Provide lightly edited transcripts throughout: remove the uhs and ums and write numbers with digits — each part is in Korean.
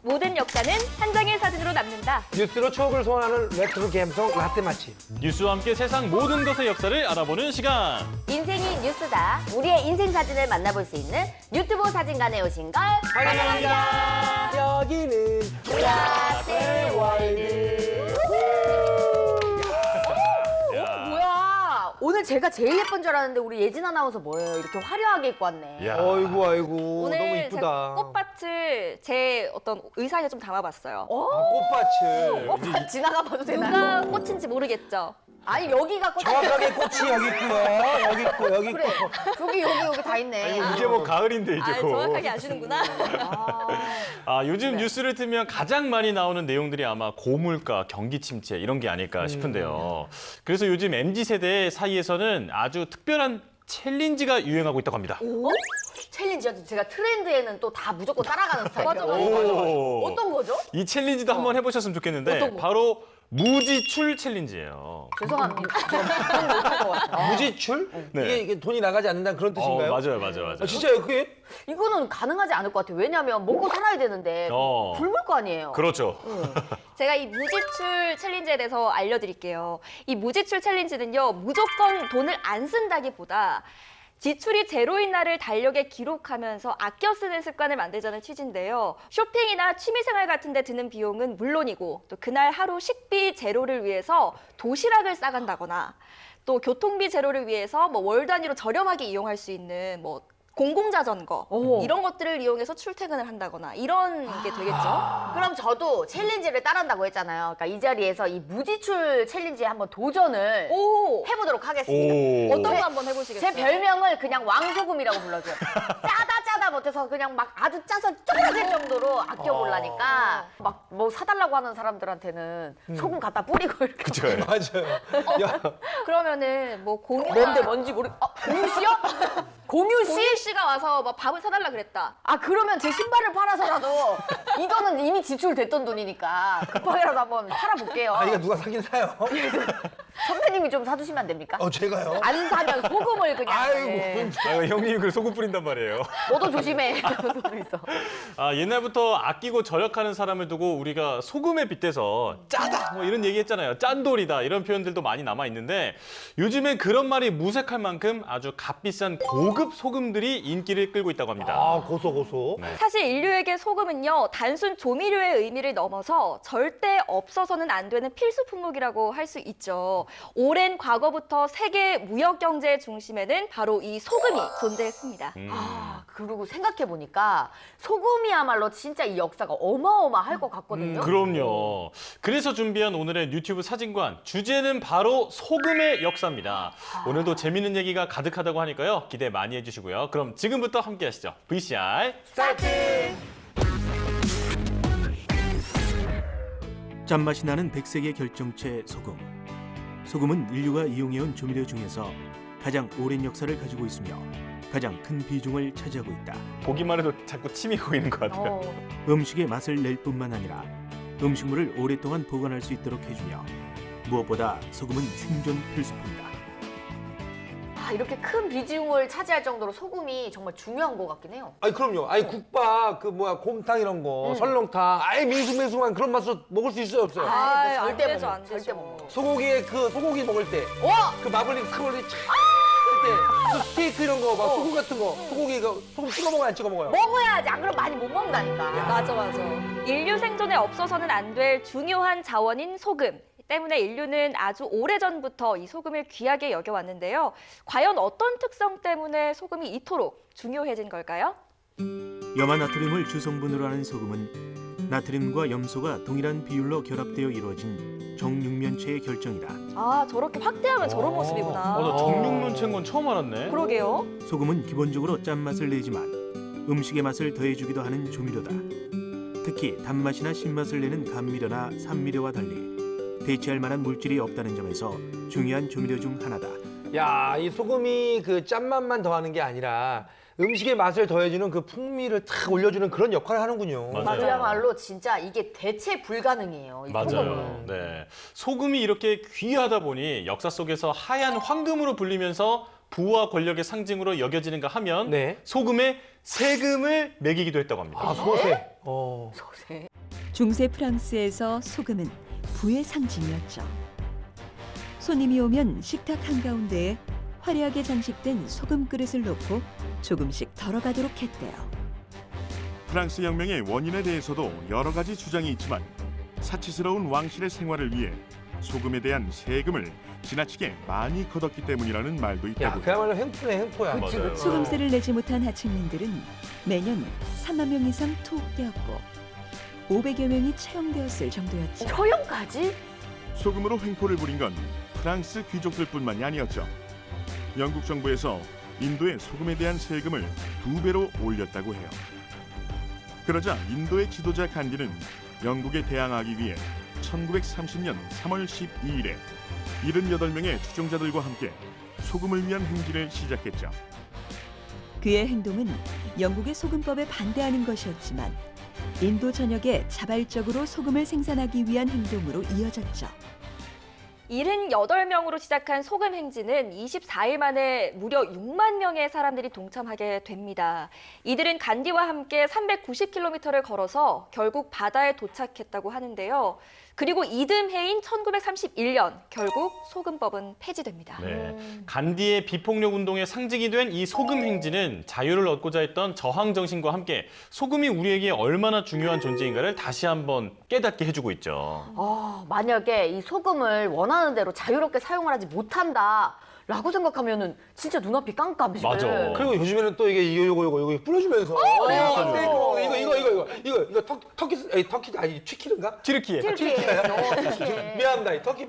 모든 역사는 한 장의 사진으로 남는다. 뉴스로 추억을 소환하는 레트로 감성 라떼 맛집. 뉴스와 함께 세상 모든 것의 역사를 알아보는 시간. 인생이 뉴스다. 우리의 인생 사진을 만나볼 수 있는 유튜브 사진관에 오신 걸 환영합니다. 여기는 라떼 월드. 뭐야? 오늘 제가 제일 예쁜 줄 알았는데 우리 예진 아나운서 뭐예요? 이렇게 화려하게 입고 왔네. 야. 아이고 아이고 오늘 너무 제가 이쁘다. 꽃밭을 제 어떤 의상에 좀 담아봤어요. 꽃밭을. 오빠 지나가봐도 되나요? 누가 꽃인지 모르겠죠? 아니 여기가 꽃. 정확하게 꽃이 여기 있고요. 여기 있고 여기 그래. 있고. 여기 다 있네. 이제 뭐 가을인데 이제 곧. 정확하게 아시는구나. 요즘 네. 뉴스를 틀면 가장 많이 나오는 내용들이 아마 고물가, 경기 침체 이런 게 아닐까 싶은데요. 그래서 요즘 MZ세대 사이에서는 아주 특별한 챌린지가 유행하고 있다고 합니다. 챌린지죠. 제가 트렌드에는 또 다 무조건 따라가는 스타일이라고. 오. 어떤 거죠? 이 챌린지도 한번 해보셨으면 좋겠는데 어떤 거? 바로 무지출 챌린지예요. 죄송합니다. 저는 못할 것 같아요. 무지출? 네. 이게 돈이 나가지 않는다는 그런 뜻인가요? 맞아요. 아, 진짜요? 그게? 이거는 가능하지 않을 것 같아요. 왜냐하면 먹고 살아야 되는데 굶을 거 아니에요. 그렇죠. 제가 이 무지출 챌린지에 대해서 알려드릴게요. 이 무지출 챌린지는요, 무조건 돈을 안 쓴다기보다 지출이 제로인 날을 달력에 기록하면서 아껴 쓰는 습관을 만들자는 취지인데요. 쇼핑이나 취미생활 같은 데 드는 비용은 물론이고 또 그날 하루 식비 제로를 위해서 도시락을 싸간다거나 또 교통비 제로를 위해서 뭐 월 단위로 저렴하게 이용할 수 있는 뭐 공공자전거 이런 것들을 이용해서 출퇴근을 한다거나 이런 게 되겠죠. 그럼 저도 챌린지를 따른다고 했잖아요. 그러니까 이 자리에서 이 무지출 챌린지에 한번 도전을 오! 해보도록 하겠습니다. 어떤 제- 거 한번 해보시겠어요? 제 별명을 그냥 왕소금이라고 불러줘요. 짜다 못해서 그냥 막 아주 짜서 쪼그라질 정도로 아껴보려니까 막 뭐 사달라고 하는 사람들한테는 소금 갖다 뿌리고 이렇게. 그쵸. 맞아요. 야, 그러면은 뭐 뭔지 모르. 공유 씨요? 공유 씨? 공유 씨가 와서 막 밥을 사달라 그랬다. 아 그러면 제 신발을 팔아서라도 이거는 이미 지출됐던 돈이니까 급하게라도 한번 팔아볼게요. 아, 이거 누가 사긴 사요? 선배님이 좀 사주시면 안 됩니까? 제가요? 안 사면 소금을 그냥. 아이고. 네. 형님이 그 소금 뿌린단 말이에요. 너도 조심해. 이러고 있어. 옛날부터 아끼고 절약하는 사람을 두고 우리가 소금에 빗대서 짜다 뭐 이런 얘기했잖아요. 짠돌이다 이런 표현들도 많이 남아 있는데 요즘엔 그런 말이 무색할 만큼 아주 값비싼 고급 소금들이 인기를 끌고 있다고 합니다. 아, 고소. 네. 사실 인류에게 소금은요, 단순 조미료의 의미를 넘어서 절대 없어서는 안 되는 필수 품목이라고 할 수 있죠. 오랜 과거부터 세계 무역 경제의 중심에는 바로 이 소금이 존재했습니다. 아 그리고 생각해 보니까 소금이야말로 진짜 이 역사가 어마어마할 것 같거든요. 그럼요. 그래서 준비한 오늘의 유튜브 사진관 주제는 바로 소금의 역사입니다. 오늘도 재밌는 얘기가 가득하다고 하니까요. 기대 많이 해주시고요. 그럼 지금부터 함께 하시죠. VCR 스타트. 짠맛이 나는 백색의 결정체 소금. 소금은 인류가 이용해온 조미료 중에서 가장 오랜 역사를 가지고 있으며 가장 큰 비중을 차지하고 있다. 보기만 해도 자꾸 침이 고이는 것 같아요. 음식의 맛을 낼 뿐만 아니라 음식물을 오랫동안 보관할 수 있도록 해주며 무엇보다 소금은 생존 필수품이다. 아 이렇게 큰 비중을 차지할 정도로 소금이 정말 중요한 것 같긴 해요. 아니, 그럼요. 아니, 국밥, 곰탕 이런 거, 설렁탕, 아예 밍숭맹숭한 그런 맛으로 먹을 수 있어요, 없어요? 아이, 절대 안 못 되죠, 먹어. 안 절대 되죠. 못 먹어. 소고기에 소고기 먹을 때, 와! 그 마블링 스카블링 촥 할 때, 그 스테이크 이런 거, 막 소금 같은 거, 소고기 소금 찍어 먹어요, 안 찍어 먹어요? 먹어야지. 안 그러면 많이 못 먹는다니까. 맞아. 인류 생존에 없어서는 안 될 중요한 자원인 소금. 때문에 인류는 아주 오래전부터 이 소금을 귀하게 여겨왔는데요. 과연 어떤 특성 때문에 소금이 이토록 중요해진 걸까요? 염화나트륨을 주성분으로 하는 소금은 나트륨과 염소가 동일한 비율로 결합되어 이루어진 정육면체의 결정이다. 아, 저렇게 확대하면 저런 모습이구나. 나 정육면체인 건 처음 알았네. 그러게요. 소금은 기본적으로 짠맛을 내지만 음식의 맛을 더해주기도 하는 조미료다. 특히 단맛이나 신맛을 내는 감미료나 산미료와 달리 대체할 만한 물질이 없다는 점에서 중요한 조미료 중 하나다. 야, 이 소금이 그 짠맛만 더하는 게 아니라 음식의 맛을 더해주는 그 풍미를 탁 올려주는 그런 역할을 하는군요. 맞아요. 그야말로 진짜 이게 대체 불가능해요. 이 맞아요. 소금은. 네. 소금이 이렇게 귀하다 보니 역사 속에서 하얀 황금으로 불리면서 부와 권력의 상징으로 여겨지는가 하면 네. 소금에 세금을 매기기도 했다고 합니다. 아, 소세. 소세. 중세 프랑스에서 소금은 부의 상징이었죠. 손님이 오면 식탁 한가운데에 화려하게 장식된 소금 그릇을 놓고 조금씩 덜어가도록 했대요. 프랑스 혁명의 원인에 대해서도 여러 가지 주장이 있지만 사치스러운 왕실의 생활을 위해 소금에 대한 세금을 지나치게 많이 걷었기 때문이라는 말도 야, 있다고. 그야말로 횡포네, 횡포야. 맞아요. 소금세를 내지 못한 하층민들은 매년 3만 명 이상 투옥되었고 500여 명이 채용되었을 정도였죠. 효용까지? 소금으로 횡포를 부린 건 프랑스 귀족들뿐만이 아니었죠. 영국 정부에서 인도의 소금에 대한 세금을 2배로 올렸다고 해요. 그러자 인도의 지도자 간디는 영국에 대항하기 위해 1930년 3월 12일에 78명의 추종자들과 함께 소금을 위한 행진을 시작했죠. 그의 행동은 영국의 소금법에 반대하는 것이었지만 인도 전역에 자발적으로 소금을 생산하기 위한 행동으로 이어졌죠. 78명으로 시작한 소금 행진은 24일 만에 무려 6만 명의 사람들이 동참하게 됩니다. 이들은 간디와 함께 390km를 걸어서 결국 바다에 도착했다고 하는데요. 그리고 이듬해인 1931년 결국 소금법은 폐지됩니다. 네. 간디의 비폭력 운동의 상징이 된 이 소금 행진은 자유를 얻고자 했던 저항 정신과 함께 소금이 우리에게 얼마나 중요한 존재인가를 다시 한번 깨닫게 해주고 있죠. 만약에 이 소금을 원하는 대로 자유롭게 사용을 하지 못한다라고 생각하면은 진짜 눈앞이 깜깜해져요. 맞아. 그리고 요즘에는 또 이게 이거 뿌려주면서 이거 터키 아니 튀키는가? 티르키예. 미안합니다. 터키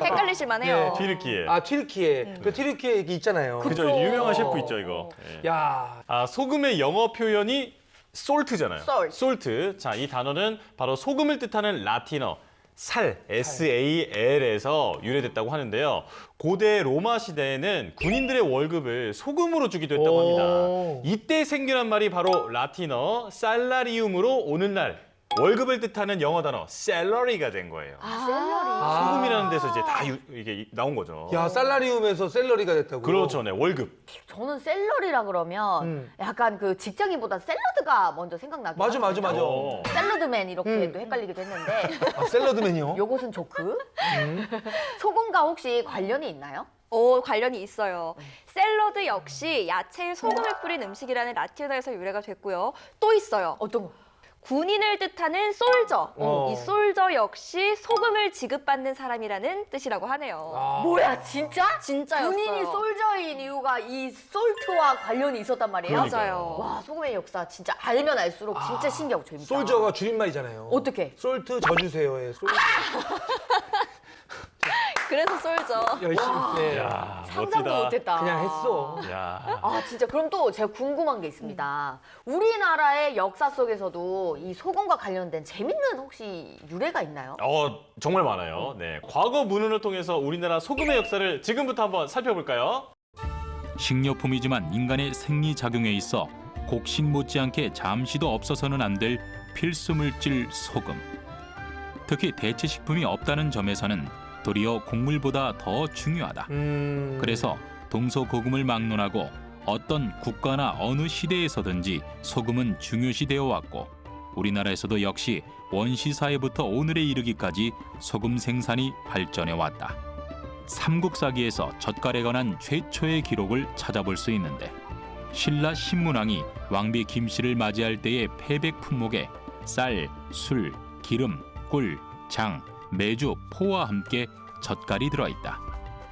헷갈리실 만해요. 티르키예. 아 튀르키예. 그 튀르키예 이게 있잖아요. 그죠. 유명한 셰프 있죠, 이거. 예. 야, 아, 소금의 영어 표현이 솔트잖아요. Salt. 솔트. 자, 이 단어는 바로 소금을 뜻하는 라틴어 살, SAL에서 유래됐다고 하는데요. 고대 로마 시대에는 군인들의 월급을 소금으로 주기도 했다고 합니다. 이때 생겨난 말이 바로 라틴어 살라리움으로 오늘날 월급을 뜻하는 영어 단어 샐러리가 된 거예요. 샐러리. 소금이라는 데서 이제 다 이게 나온 거죠. 야 살라리움에서 샐러리가 됐다고. 그렇죠, 네, 월급. 저는 샐러리라 그러면 약간 그 직장인보다 샐러드가 먼저 생각나긴 맞아. 어. 샐러드맨 이렇게도 헷갈리기도 했는데 아, 샐러드맨이요? 요것은 조크? 소금과 혹시 관련이 있나요? 관련이 있어요. 샐러드 역시 야채에 소금을 뿌린 음식이라는 라틴어에서 유래가 됐고요. 또 있어요. 어떤 거? 군인을 뜻하는 솔저. 어. 이 솔저 역시 소금을 지급받는 사람이라는 뜻이라고 하네요. 아. 뭐야 진짜? 진짜였어요. 군인이 솔저인 이유가 이 솔트와 관련이 있었단 말이에요? 그러니까요. 맞아요. 와 소금의 역사 진짜 알면 알수록 진짜 신기하고 재밌다. 솔저가 줄임말이잖아요. 어떻게? 솔트 져주세요의 솔저. 그래서 솔저. 열심히. 네. 야, 상상도 멋지다. 못했다. 그냥 했어. 야. 아 진짜 그럼 또 제가 궁금한 게 있습니다. 우리나라의 역사 속에서도 이 소금과 관련된 재밌는 혹시 유래가 있나요? 정말 많아요. 네, 과거 문헌을 통해서 우리나라 소금의 역사를 지금부터 한번 살펴볼까요? 식료품이지만 인간의 생리작용에 있어 곡식 못지않게 잠시도 없어서는 안 될 필수 물질 소금. 특히 대체식품이 없다는 점에서는 도리어 곡물보다 더 중요하다. 그래서 동서고금을 막론하고 어떤 국가나 어느 시대에서든지 소금은 중요시되어 왔고 우리나라에서도 역시 원시사회부터 오늘에 이르기까지 소금 생산이 발전해 왔다. 삼국사기에서 젓갈에 관한 최초의 기록을 찾아볼 수 있는데 신라 신문왕이 왕비 김씨를 맞이할 때의 패백 품목에 쌀, 술, 기름, 꿀, 장, 메주, 포와 함께 젓갈이 들어있다.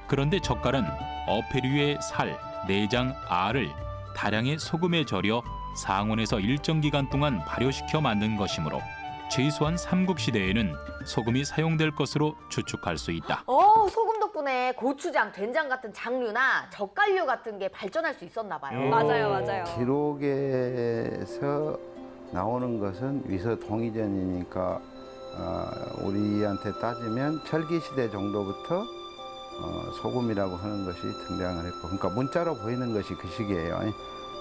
그런데 젓갈은 어패류의 살, 내장, 알을 다량의 소금에 절여 상온에서 일정 기간 동안 발효시켜 만든 것이므로 최소한 삼국시대에는 소금이 사용될 것으로 추측할 수 있다. 소금 덕분에 고추장, 된장 같은 장류나 젓갈류 같은 게 발전할 수 있었나 봐요. 맞아요. 기록에서 나오는 것은 위서 동이전이니까 우리한테 따지면 철기시대 정도부터 소금이라고 하는 것이 등장을 했고, 그러니까 문자로 보이는 것이 그 시기예요.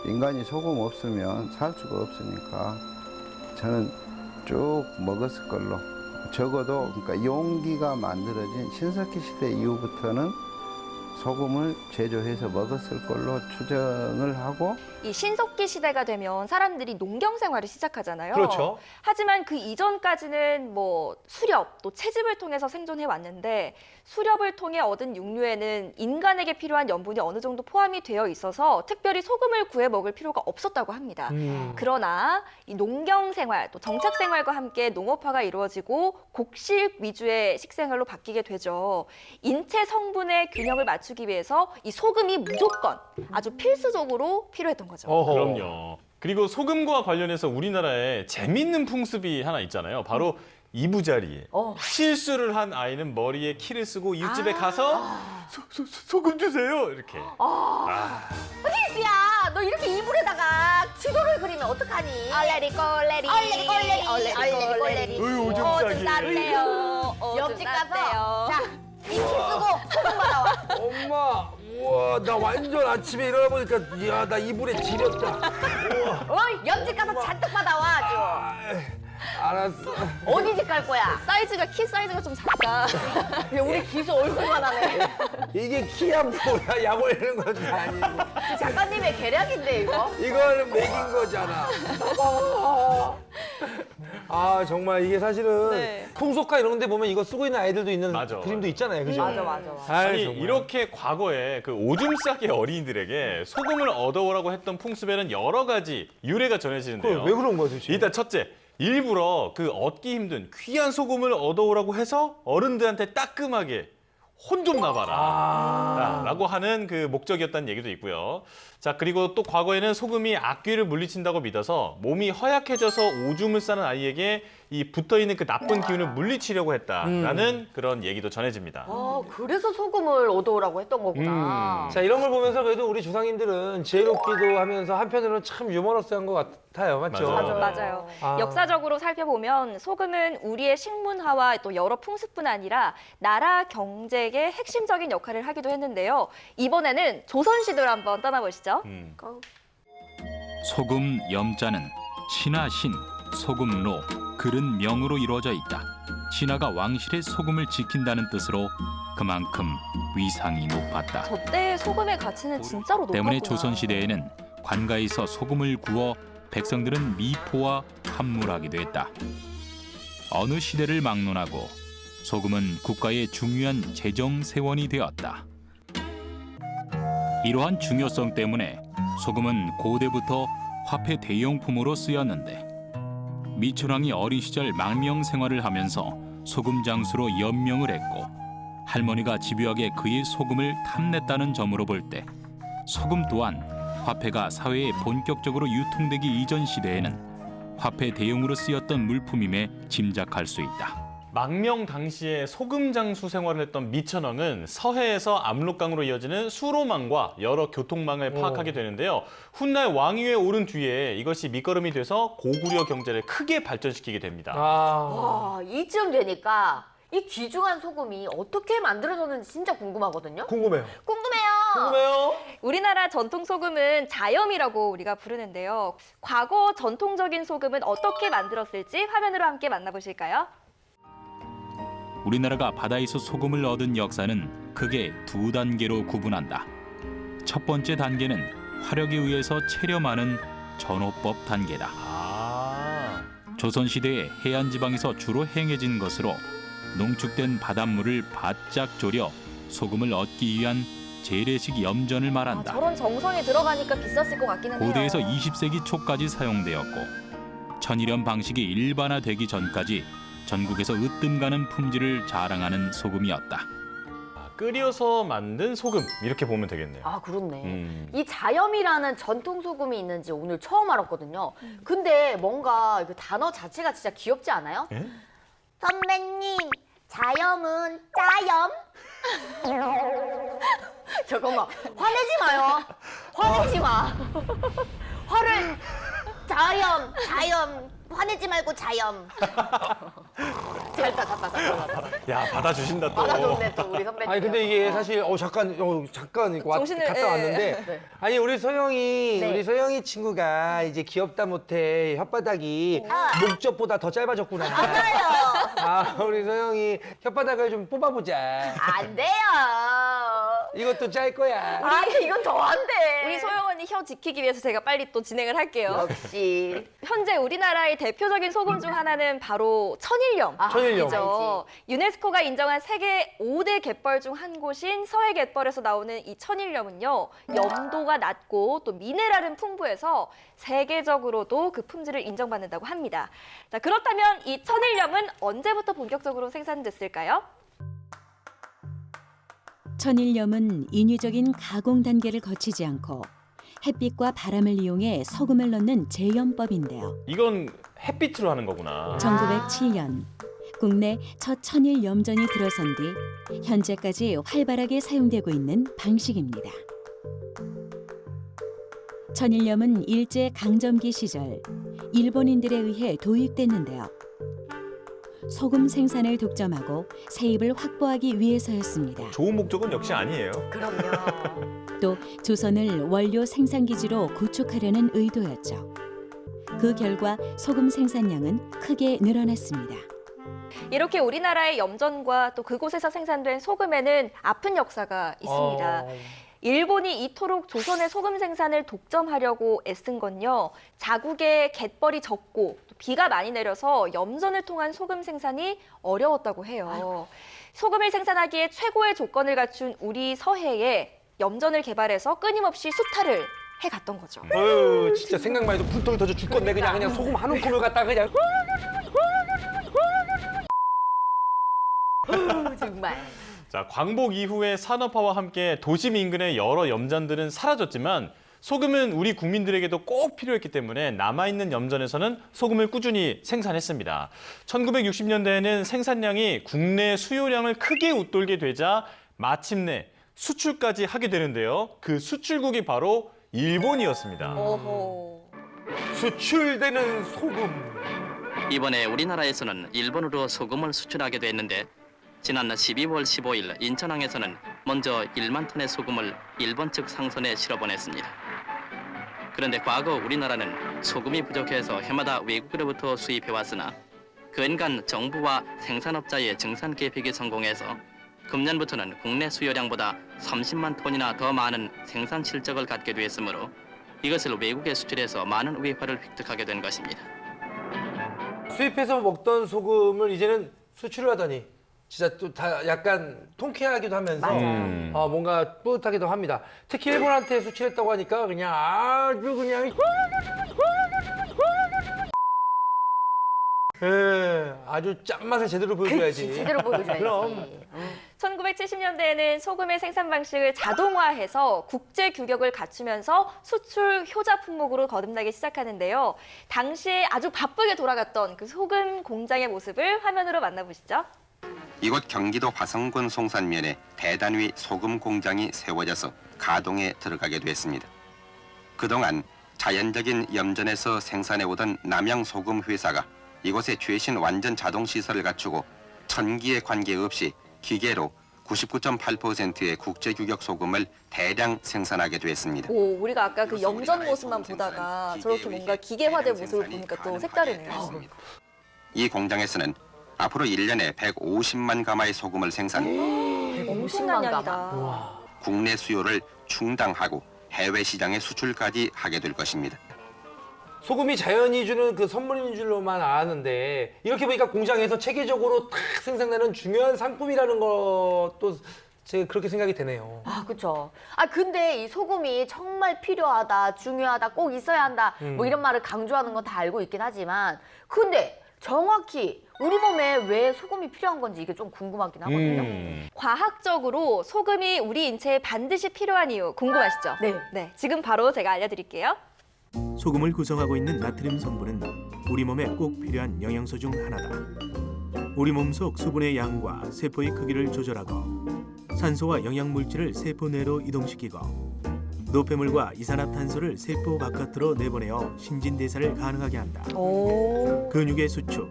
인간이 소금 없으면 살 수가 없으니까 저는 쭉 먹었을 걸로, 적어도 그러니까 용기가 만들어진 신석기 시대 이후부터는 소금을 제조해서 먹었을 걸로 추정을 하고, 이 신석기 시대가 되면 사람들이 농경 생활을 시작하잖아요. 그렇죠. 하지만 그 이전까지는 뭐 수렵, 또 채집을 통해서 생존해 왔는데 수렵을 통해 얻은 육류에는 인간에게 필요한 염분이 어느 정도 포함이 되어 있어서 특별히 소금을 구해 먹을 필요가 없었다고 합니다. 그러나 이 농경 생활, 또 정착 생활과 함께 농업화가 이루어지고 곡식 위주의 식생활로 바뀌게 되죠. 인체 성분의 균형을 맞추기 위해서 이 소금이 무조건 아주 필수적으로 필요했던 거죠. 어허. 그럼요. 그리고 소금과 관련해서 우리나라에 재밌는 풍습이 하나 있잖아요. 바로 이부자리에 실수를 한 아이는 머리에 키를 쓰고 이웃집에 가서 소금 주세요 이렇게. 야, 너 이렇게 이불에다가 지도를 그리면 어떡하니? 얼레리 꼴레리 얼레리 꼴레리. 오줌 오줌 싸기. 쌌대요. 옆집 가서 자, 이키 쓰고 소금 받아와. 엄마, 우와, 나 완전 아침에 일어나 보니까 야, 나 이불에 지렸다. 어이, 옆집 가서 잔뜩 받아와 아주. 알았어. 어디 집 갈 거야? 사이즈가 키 사이즈가 좀 작다. 우리 기수 얼굴만 하네. 이게 키야 뭐야? 약 올리는 것도 아니고. 작가님의 계략인데 이거? 이거는 먹인 거잖아. 아, 정말 이게 사실은 네. 풍속가 이런 데 보면 이거 쓰고 있는 아이들도 있는 맞아, 그림도 맞아. 있잖아요. 그죠? 맞아. 아니 정말. 이렇게 과거에 그 오줌 싸기 어린이들에게 소금을 얻어오라고 했던 풍습에는 여러 가지 유래가 전해지는데요. 왜 그런 거야, 도대체? 일단 첫째, 일부러 그 얻기 힘든 귀한 소금을 얻어오라고 해서 어른들한테 따끔하게 혼 좀 나봐라 라고 하는 그 목적이었다는 얘기도 있고요. 자, 그리고 또 과거에는 소금이 악귀를 물리친다고 믿어서 몸이 허약해져서 오줌을 싸는 아이에게 이 붙어있는 그 나쁜 기운을 물리치려고 했다라는 그런 얘기도 전해집니다. 아, 그래서 소금을 얻어오라고 했던 거구나. 자, 이런 걸 보면서 그래도 우리 조상님들은 지혜롭기도 하면서 한편으로는 참 유머러스한 것 같아요. 맞죠? 맞아요. 맞아요. 아. 역사적으로 살펴보면 소금은 우리의 식문화와 또 여러 풍습뿐 아니라 나라 경제의 핵심적인 역할을 하기도 했는데요. 이번에는 조선시대로 한번 떠나보시죠. 소금 염자는 신하 신, 소금로, 글은 명으로 이루어져 있다. 신하가 왕실의 소금을 지킨다는 뜻으로 그만큼 위상이 높았다. 저 때의 소금의 가치는 진짜로 높았구나. 때문에 조선시대에는 관가에서 소금을 구워 백성들은 미포와 환물하기도 했다. 어느 시대를 막론하고 소금은 국가의 중요한 재정 세원이 되었다. 이러한 중요성 때문에 소금은 고대부터 화폐 대용품으로 쓰였는데 미천왕이 어린 시절 망명 생활을 하면서 소금 장수로 연명을 했고 할머니가 집요하게 그의 소금을 탐냈다는 점으로 볼 때 소금 또한 화폐가 사회에 본격적으로 유통되기 이전 시대에는 화폐 대용으로 쓰였던 물품임에 짐작할 수 있다. 망명 당시에 소금 장수 생활을 했던 미천왕은 서해에서 압록강으로 이어지는 수로망과 여러 교통망을 파악하게 되는데요. 훗날 왕위에 오른 뒤에 이것이 밑거름이 돼서 고구려 경제를 크게 발전시키게 됩니다. 와, 이쯤 되니까 이 귀중한 소금이 어떻게 만들어졌는지 진짜 궁금하거든요. 궁금해요. 궁금해요. 우리나라 전통 소금은 자염이라고 우리가 부르는데요. 과거 전통적인 소금은 어떻게 만들었을지 화면으로 함께 만나보실까요? 우리나라가 바다에서 소금을 얻은 역사는 크게 두 단계로 구분한다. 첫 번째 단계는 화력에 의해서 체렴하는 전호법 단계다. 조선시대에 해안지방에서 주로 행해진 것으로 농축된 바닷물을 바짝 졸여 소금을 얻기 위한 재래식 염전을 말한다. 저런 정성이 들어가니까 비쌌을 것 같기는 해요. 고대에서 20세기 초까지 사용되었고 천일염 방식이 일반화되기 전까지 전국에서 으뜸 가는 품질을 자랑하는 소금이었다. 끓여서 만든 소금 이렇게 보면 되겠네요. 아, 그렇네. 이 자염이라는 전통 소금이 있는지 오늘 처음 알았거든요. 근데 뭔가 그 단어 자체가 진짜 귀엽지 않아요? 예? 선배님, 자염은 짜염? 잠깐만, 화내지 마요. 화내지 마. 화를 자염, 화내지 말고 자염. 잘다. 야, 받아주신다 또. 받아줬네 또 우리 선배님. 아니 근데 이게 사실 잠깐 이거 정신을, 갔다 예. 왔는데 네. 아니 우리 소영이 네. 우리 소영이 친구가 이제 귀엽다 못해 혓바닥이 목젖보다 더 짧아졌구나. 맞아요. 아 우리 소영이 혓바닥을 좀 뽑아보자. 안 돼요. 이것도 짤 거야. 아, 이건 더한데. 우리 소영 언니 혀 지키기 위해서 제가 빨리 또 진행을 할게요. 역시. 현재 우리나라의 대표적인 소금 중 하나는 바로 천일염이죠. 천일염. 유네스코가 인정한 세계 5대 갯벌 중 한 곳인 서해 갯벌에서 나오는 이 천일염은요. 염도가 낮고 또 미네랄은 풍부해서 세계적으로도 그 품질을 인정받는다고 합니다. 자, 그렇다면 이 천일염은 언제부터 본격적으로 생산됐을까요? 천일염은 인위적인 가공 단계를 거치지 않고 햇빛과 바람을 이용해 소금을 넣는 제염법인데요. 이건 햇빛으로 하는 거구나. 1907년 국내 첫 천일 염전이 들어선 뒤 현재까지 활발하게 사용되고 있는 방식입니다. 천일염은 일제 강점기 시절 일본인들에 의해 도입됐는데요. 소금 생산을 독점하고 세입을 확보하기 위해서였습니다. 좋은 목적은 역시 아니에요. 그럼요. 또 조선을 원료 생산 기지로 구축하려는 의도였죠. 그 결과 소금 생산량은 크게 늘어났습니다. 이렇게 우리나라의 염전과 또 그곳에서 생산된 소금에는 아픈 역사가 있습니다. 일본이 이토록 조선의 소금 생산을 독점하려고 애쓴 건요. 자국의 갯벌이 적고 또 비가 많이 내려서 염전을 통한 소금 생산이 어려웠다고 해요. 소금을 생산하기에 최고의 조건을 갖춘 우리 서해에 염전을 개발해서 끊임없이 수탈을 해갔던 거죠. 어휴, 진짜 생각만 해도 분통이 터져 죽겠네. 그냥 소금 한 움큼을 갖다가 그냥. 정말. 자, 광복 이후에 산업화와 함께 도심 인근의 여러 염전들은 사라졌지만 소금은 우리 국민들에게도 꼭 필요했기 때문에 남아있는 염전에서는 소금을 꾸준히 생산했습니다. 1960년대에는 생산량이 국내 수요량을 크게 웃돌게 되자 마침내 수출까지 하게 되는데요. 그 수출국이 바로 일본이었습니다. 어허. 수출되는 소금. 이번에 우리나라에서는 일본으로 소금을 수출하게 됐는데 지난 12월 15일 인천항에서는 먼저 1만 톤의 소금을 일본 측 상선에 실어보냈습니다. 그런데 과거 우리나라는 소금이 부족해서 해마다 외국으로부터 수입해왔으나 근간 정부와 생산업자의 증산 계획이 성공해서 금년부터는 국내 수요량보다 30만 톤이나 더 많은 생산 실적을 갖게 되었으므로 이것을 외국에 수출해서 많은 외화를 획득하게 된 것입니다. 수입해서 먹던 소금을 이제는 수출을 하다니 진짜 또 다 약간 통쾌하기도 하면서 뭔가 뿌듯하기도 합니다. 특히 일본한테 수출했다고 하니까 그냥 아주 그냥 아주 짠맛을 제대로 보여줘야지. 제대로 보여줘야지. 그럼. 1970년대에는 소금의 생산 방식을 자동화해서 국제 규격을 갖추면서 수출 효자 품목으로 거듭나기 시작하는데요. 당시에 아주 바쁘게 돌아갔던 그 소금 공장의 모습을 화면으로 만나보시죠. 이곳 경기도 화성군 송산면에 대단위 소금 공장이 세워져서 가동에 들어가게 됐습니다. 그동안 자연적인 염전에서 생산해오던 남양 소금 회사가 이곳에 최신 완전 자동 시설을 갖추고 천기에 관계없이 기계로 99.8%의 국제 규격 소금을 대량 생산하게 됐습니다. 오, 우리가 아까 그 염전 모습만 보다가 저렇게 뭔가 기계화된 모습을 보니까 또 색다르네요. 이 공장에서는 앞으로 1년에 150만 가마의 소금을 생산, 엄청난 양이다. 국내 수요를 충당하고 해외 시장에 수출까지 하게 될 것입니다. 소금이 자연이 주는 그 선물인 줄로만 아는데 이렇게 보니까 공장에서 체계적으로 탁 생산되는 중요한 상품이라는 것도 제가 그렇게 생각이 되네요. 아, 그렇죠. 아, 근데 이 소금이 정말 필요하다, 중요하다, 꼭 있어야 한다, 뭐 이런 말을 강조하는 건 다 알고 있긴 하지만 근데 정확히 우리 몸에 왜 소금이 필요한 건지 이게 좀 궁금하긴 하거든요. 과학적으로 소금이 우리 인체에 반드시 필요한 이유 궁금하시죠? 네. 지금 바로 제가 알려드릴게요. 소금을 구성하고 있는 나트륨 성분은 우리 몸에 꼭 필요한 영양소 중 하나다. 우리 몸속 수분의 양과 세포의 크기를 조절하고 산소와 영양물질을 세포 내로 이동시키고 노폐물과 이산화탄소를 세포 바깥으로 내보내어 신진대사를 가능하게 한다. 근육의 수축,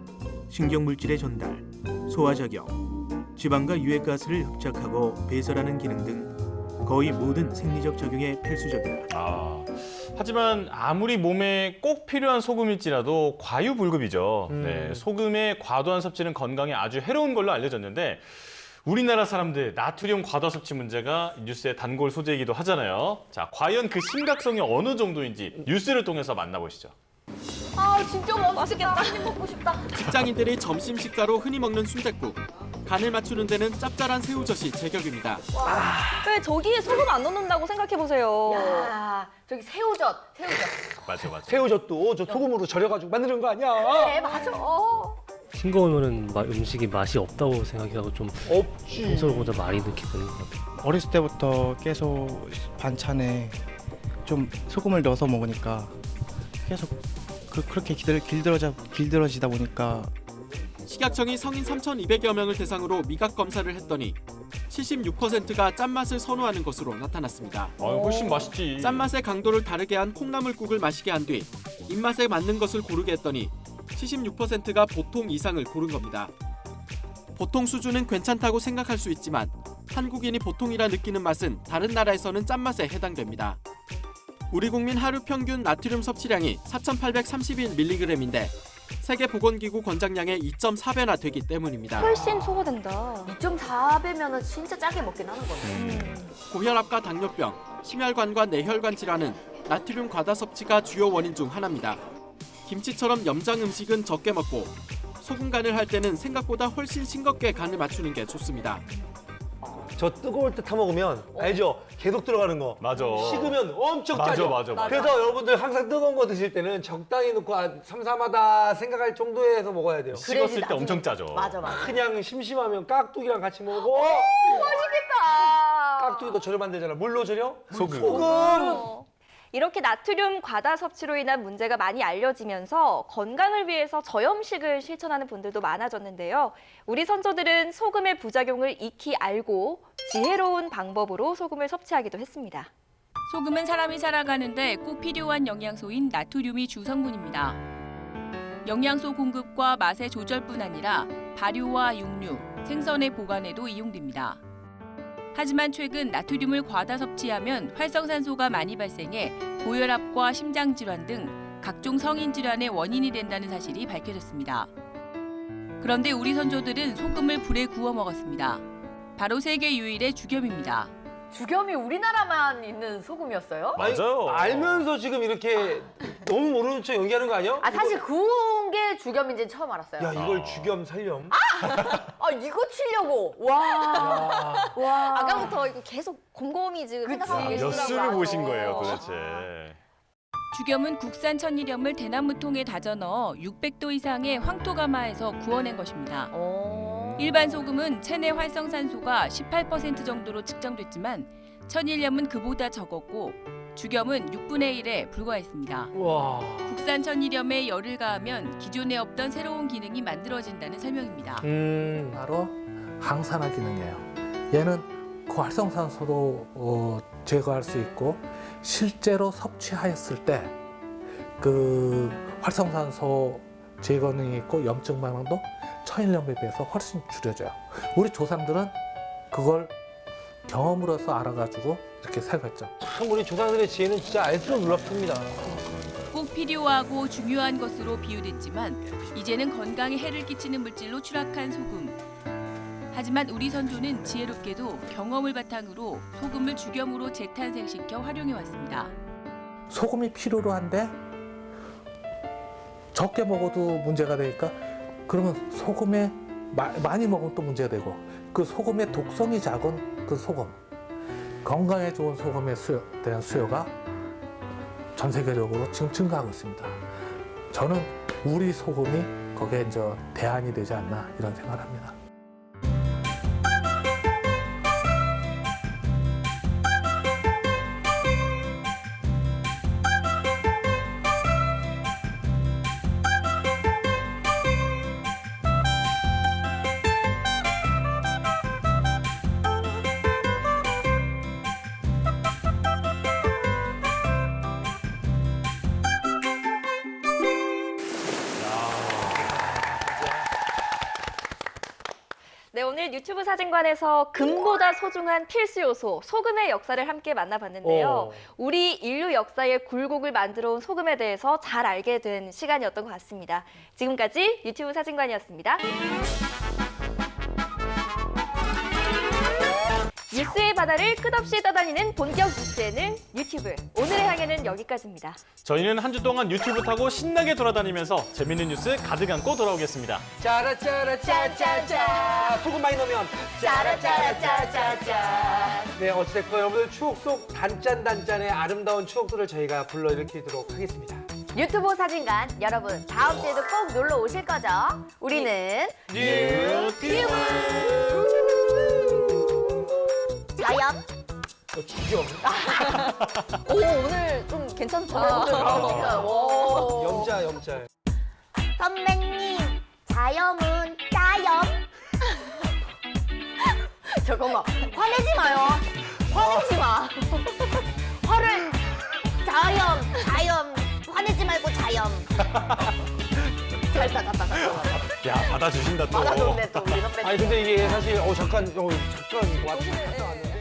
신경물질의 전달, 소화작용, 지방과 유해가스를 흡착하고 배설하는 기능 등 거의 모든 생리적 작용에 필수적이다. 하지만 아무리 몸에 꼭 필요한 소금일지라도 과유불급이죠. 네, 소금의 과도한 섭취는 건강에 아주 해로운 걸로 알려졌는데 우리나라 사람들 나트륨 과다 섭취 문제가 뉴스의 단골 소재이기도 하잖아요. 자, 과연 그 심각성이 어느 정도인지 뉴스를 통해서 만나보시죠. 아 진짜 맛있겠다. 한입 먹고 싶다. 직장인들이 점심 식사로 흔히 먹는 순댓국. 간을 맞추는 데는 짭짤한 새우젓이 제격입니다. 왜 저기에 소금 안 넣는다고 생각해보세요. 야, 저기 새우젓. 맞아. 새우젓도 저 소금으로 절여가지고 만드는 거 아니야? 네, 맞아. 싱거우면은 음식이 맛이 없다고 생각하고 좀 없지. 평소보다 많이 넣게 되는 것 같아요. 어렸을 때부터 계속 반찬에 좀 소금을 넣어서 먹으니까 계속 그렇게 길들어지다 보니까 식약청이 성인 3,200여 명을 대상으로 미각 검사를 했더니 76%가 짠맛을 선호하는 것으로 나타났습니다. 훨씬 맛있지. 짠맛의 강도를 다르게 한 콩나물국을 마시게 한 뒤 입맛에 맞는 것을 고르게 했더니 76%가 보통 이상을 고른 겁니다. 보통 수준은 괜찮다고 생각할 수 있지만 한국인이 보통이라 느끼는 맛은 다른 나라에서는 짠맛에 해당됩니다. 우리 국민 하루 평균 나트륨 섭취량이 4,831mg인데 세계보건기구 권장량의 2.4배나 되기 때문입니다. 훨씬 초과된다. 2.4배면은 진짜 짜게 먹긴 하는 거네. 고혈압과 당뇨병, 심혈관과 뇌혈관 질환은 나트륨 과다 섭취가 주요 원인 중 하나입니다. 김치처럼 염장 음식은 적게 먹고 소금 간을 할 때는 생각보다 훨씬 싱겁게 간을 맞추는 게 좋습니다. 저 뜨거울 때 타 먹으면 알죠? 계속 들어가는 거. 맞아. 식으면 엄청 맞아, 짜죠. 맞아. 그래서 여러분들 항상 뜨거운 거 드실 때는 적당히 넣고 삼삼하다 생각할 정도에서 먹어야 돼요. 식었을 때 엄청 짜죠. 맞아. 그냥 심심하면 깍두기랑 같이 먹어. 맛있겠다. 깍두기도 절여 만들잖아. 물로 절여? 소금. 이렇게 나트륨 과다 섭취로 인한 문제가 많이 알려지면서 건강을 위해서 저염식을 실천하는 분들도 많아졌는데요. 우리 선조들은 소금의 부작용을 익히 알고 지혜로운 방법으로 소금을 섭취하기도 했습니다. 소금은 사람이 살아가는데 꼭 필요한 영양소인 나트륨이 주성분입니다. 영양소 공급과 맛의 조절뿐 아니라 발효와 육류, 생선의 보관에도 이용됩니다. 하지만 최근 나트륨을 과다 섭취하면 활성산소가 많이 발생해 고혈압과 심장질환 등 각종 성인질환의 원인이 된다는 사실이 밝혀졌습니다. 그런데 우리 선조들은 소금을 불에 구워 먹었습니다. 바로 세계 유일의 죽염입니다. 죽염이 우리나라만 있는 소금이었어요? 맞아요. 알면서 지금 이렇게 너무 모르는 척 연기하는 거 아니야? 사실 구운 게 죽염인지 처음 알았어요. 야, 이걸 죽염 살렴. 이거 치려고. 와. 아까부터 이거 계속 곰곰이 지금 생각하고 몇 계시더라고요. 수를 보신 거예요, 도대체. 죽염은 국산 천일염을 대나무통에 다져 넣어 600도 이상의 황토가마에서 구워낸 것입니다. 일반 소금은 체내 활성산소가 18% 정도로 측정됐지만 천일염은 그보다 적었고 죽염은 6분의 1에 불과했습니다. 와. 국산 천일염에 열을 가하면 기존에 없던 새로운 기능이 만들어진다는 설명입니다. 바로 항산화 기능이에요. 얘는 그 활성산소도 제거할 수 있고 실제로 섭취하였을 때 그 활성산소 제거 능이 있고 염증 반응도 천일염에 비해서 훨씬 줄여져요. 우리 조상들은 그걸 경험으로서 알아가지고 이렇게 살았죠. 참 우리 조상들의 지혜는 진짜 알수록 놀랍습니다. 꼭 필요하고 중요한 것으로 비유됐지만 이제는 건강에 해를 끼치는 물질로 추락한 소금. 하지만 우리 선조는 지혜롭게도 경험을 바탕으로 소금을 죽염으로 재탄생시켜 활용해왔습니다. 소금이 필요로 한데 적게 먹어도 문제가 되니까 그러면 소금에 많이 먹으면 또 문제가 되고 그 소금의 독성이 작은 그 소금 건강에 좋은 소금에 대한 수요가 전 세계적으로 지금 증가하고 있습니다. 저는 우리 소금이 거기에 이제 대안이 되지 않나 이런 생각을 합니다. 네, 오늘 유튜브 사진관에서 금보다 소중한 필수 요소, 소금의 역사를 함께 만나봤는데요. 우리 인류 역사의 굴곡을 만들어온 소금에 대해서 잘 알게 된 시간이었던 것 같습니다. 지금까지 유튜브 사진관이었습니다. 뉴스의 바다를 끝없이 떠다니는 본격 뉴스 채널 유튜브. 오늘의 항해는 여기까지입니다. 저희는 한 주 동안 유튜브 타고 신나게 돌아다니면서 재밌는 뉴스 가득 안고 돌아오겠습니다. 짜라짜라짜짜짜 소금 많이 넣으면 짜라짜라짜짜짜. 네, 어찌됐건 여러분들 추억 속 단짠단짠의 아름다운 추억들을 저희가 불러일으키도록 하겠습니다. 유튜브 사진관 여러분 다음 주에도 꼭 놀러 오실 거죠? 우리는 뉴튜브. 자연. 지겨. 오, 오늘 좀 괜찮다. 오. 염자. 선배님 자염은 짜염. 잠깐만 화내지 마요. 화내지 마. 화를 자염 화내지 말고 자염. 잘 따갔다. 야, 받아주신다 또. 받아줬네 또 우리 선배님. 아니 근데 이게 사실 잠깐 왔는데